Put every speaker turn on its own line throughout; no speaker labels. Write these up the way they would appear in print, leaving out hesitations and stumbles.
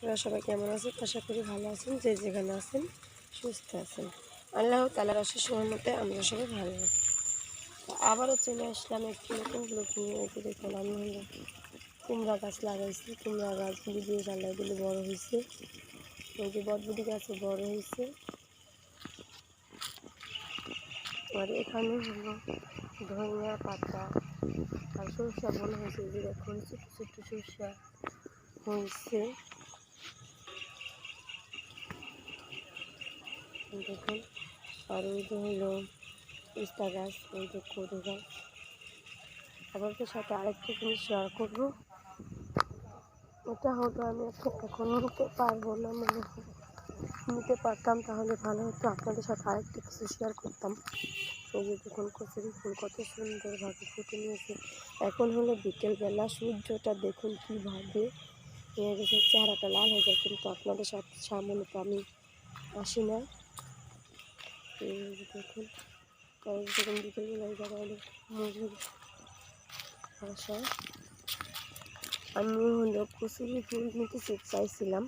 আপনারা সবাই কেমন আছেন? আশা করি ভালো আছেন। যে যেখানে আছেন সুস্থ আছেন। আল্লাহ তাআলার অশেষ রহমতে আমরা সবাই ভালো আছি। আবারও চলে আসলাম একটি নতুন ব্লগ নিয়ে। এতে দেখুন আমি হলো কুমড়া গাছ লাগাইছি। কুমড়া গাছগুলি দিয়ে আল্লাহগুলি বড় হয়েছে। ওই যে বটবটি গাছে বড় হয়েছে। আর এখানে হলো ধনিয়া পাতা আর সরষা বোনা হয়েছে। যে দেখুন ছোট্ট ছোট্ট সরষা হয়েছে। দেখুন আর ওই যে হলো পিস্তা গাছ, ওই যে কদু গাছ। আপনাদের সাথে আরেকটা জিনিস শেয়ার করবো। এটা হলো আমি এখন নিতে পারবো না, মানে নিতে পারতাম তাহলে ভালো হতো। আপনাদের সাথে আরেকটা কিছু শেয়ার করতাম। এই যে দেখুন কচুরি ফুল কত সুন্দরভাবে ফুটে নিয়েছে। এখন হলো বিকেলবেলা, সূর্যটা দেখুন কীভাবে চেহারাটা লাল হয়ে যায়, কিন্তু আপনাদের সাথে সামনে তো আমি আসি না। দেখুন দেখুন বিকেলবেলায় যারা হলো মজুর আসা। আমি হলো কচুরি ফুল নিতে চাইছিলাম,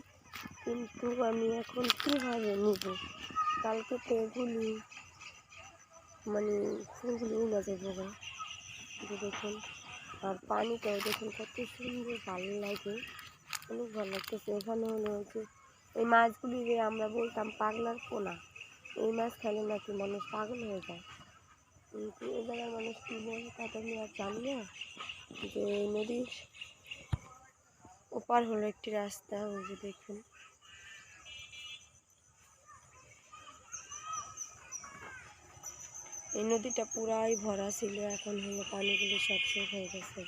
কিন্তু আমি এখন কীভাবে নিব? কালকে তো এগুলি মানে ফুলগুলি উড়ে যাবো। দেখুন আর পানিটাও দেখুন কত সুন্দর, ভালো লাগে, অনেক ভালো লাগতেছে। এখানে হলো যে এই মাছগুলি যে আমরা বলতাম পাগলার পোনা, এই মাছ খেলে নাকি মানুষ পাগল হয়ে যায়। কিন্তু এ জায়গার মানুষ কী বলে তাতে আমি আর জানি না। যে নদীর ওপার হলো একটি রাস্তা, ওই যে দেখুন এই নদীটা পুরাই ভরা ছিল, এখন হলো পানিগুলো সব শেষ হয়ে গেছে।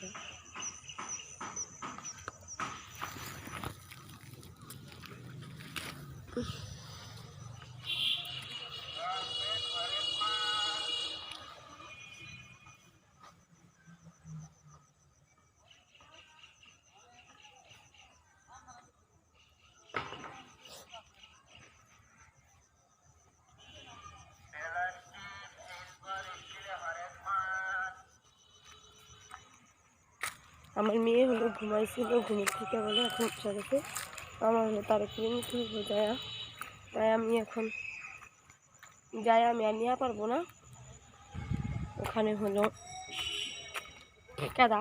আমার মেয়ে হলো ঘুমাইছিল, ঘুমের থেকে বলে এখন উঠে গেছে। আমার হলো তার একটু নিতে হইব যায়, তাই আমি এখন যাই। আমি আর নিয়ে পারবো না, ওখানে হলো কাদা।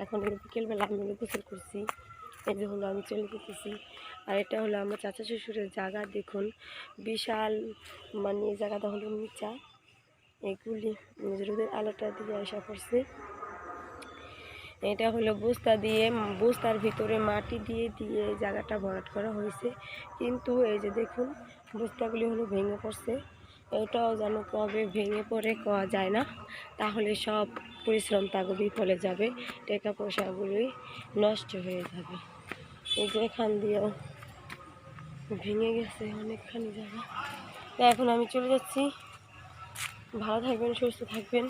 এখন হলো বিকেলবেলা আমি হলো গোসল করছি। এই যে হলো আমি চলে যেতেছি। আর এটা হলো আমার চাচা শ্বশুরের জায়গা। দেখুন বিশাল, মানে এই জায়গাটা হলো নিচা। এগুলি রোদের আলোটা দিয়ে আসা পড়ছে। এটা হলো বস্তার ভিতরে মাটি দিয়ে দিয়ে জায়গাটা ভরাট করা হয়েছে। কিন্তু এই যে দেখুন বস্তাগুলি হলো ভেঙে পড়ছে। এটাও যেন কবে ভেঙে পড়ে কওয়া যায় না, তাহলে সব পরিশ্রম তাকে বিফলে যাবে, টাকা পয়সাগুলোই নষ্ট হয়ে যাবে। এই যে এখান দিয়েও ভেঙে গেছে অনেকখানি জায়গা। তাই এখন আমি চলে যাচ্ছি। ভালো থাকবেন, সুস্থ থাকবেন,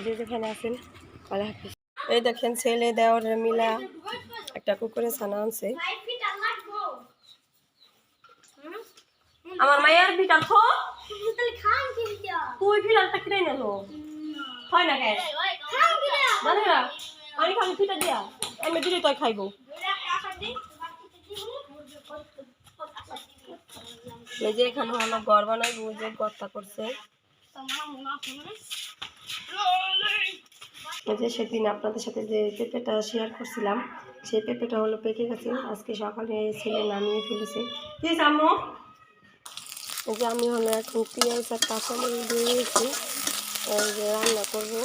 যে যেখানে আছেন। আল্লাহ হাফিজ। এই দেখেন ছেলে দেওয়ার মিলা একটা কুকুরে ছানা আনছে। আমার মায়ের বিটা খো তুই ফিলারটা কিনে নেলো হয় না কেন মানে না আমি খাবো ফিটা দিয়া আমি দিলে তুই খাইবো। এই যে এখানে হলো ঘর বানাই যে গর্তা করছে। এই যে সেদিন আপনাদের সাথে যে পেঁপেটা শেয়ার করছিলাম, সেই পেঁপেটা হলো পেকে গেছে। আজকে সকালে ছেলে নামিয়ে ফেলেছে। কি আম্মু? এই যে আমি হলো এখন পেঁয়াজ আর কাঁচামরিচ দিয়ে নিয়েছি। এই যে রান্না করবো,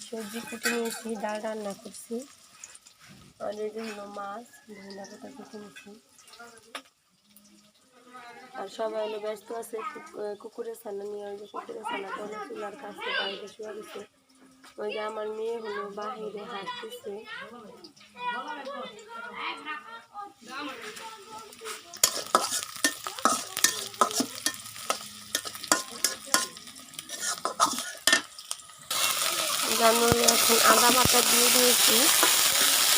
সবজি কুটে নিয়েছি, ডাল রান্না করছি। আর এই যে হলো মাছ ধনিয়া পাতা কুটে নিয়েছি। আর সবাই হলো ব্যস্ত আছে কুকুরের ছানা নিয়ে। ওই যে কুকুরের ছানাটা হলো চুলার কাছে বাইরে শুয়ে গেছে। ওই যে আমার মেয়ে হলো বাহিরে হাঁটতেছে। আমি এখন আদা বাটা দিয়ে দিয়েছি।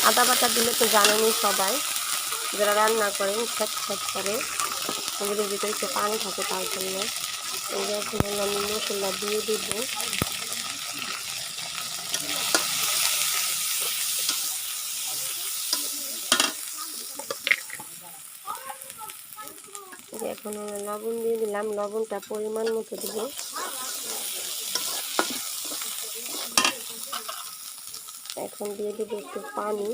আদা বাটা দিলে তো জানেনই সবাই, যারা রান্না করেন ফ্যাট ফ্যাট করে, ওগুলোর ভিতরে একটু পানি থাকে, তার জন্য এই যে এখন আমি মশলা দিয়ে দেবো। যে এখন হলো লবণ দিয়ে দিলাম, লবণটা পরিমাণ মতো দিব। এখন দিয়ে দিব একটু পানি,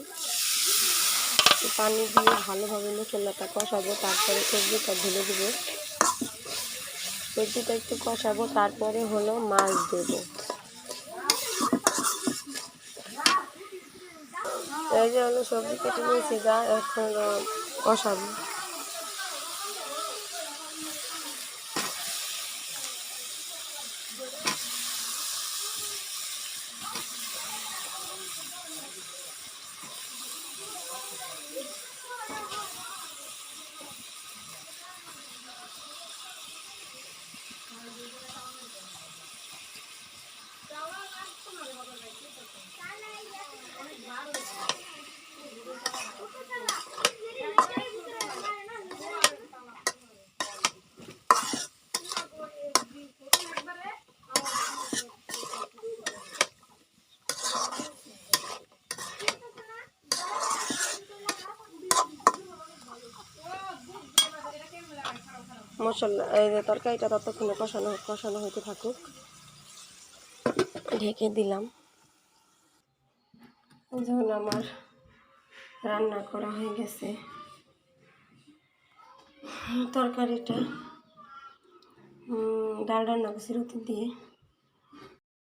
পানি দিয়ে ভালোভাবে মশলাটা কষাবো, তারপরে সবজিটা ঢেলে দিব। সবজিটা একটু কষাবো, তারপরে হলো মাছ দেব। এই যে হলো সবজি কেটে নিয়েছি, যা এখন কষাবো। মশলা এই যে তরকারিটা ততক্ষণে কষানো হতে থাকুক, ঢেকে দিলাম। যখন আমার রান্না করা হয়ে গেছে তরকারিটা, ডাল রান্না করছি রুটি দিয়ে।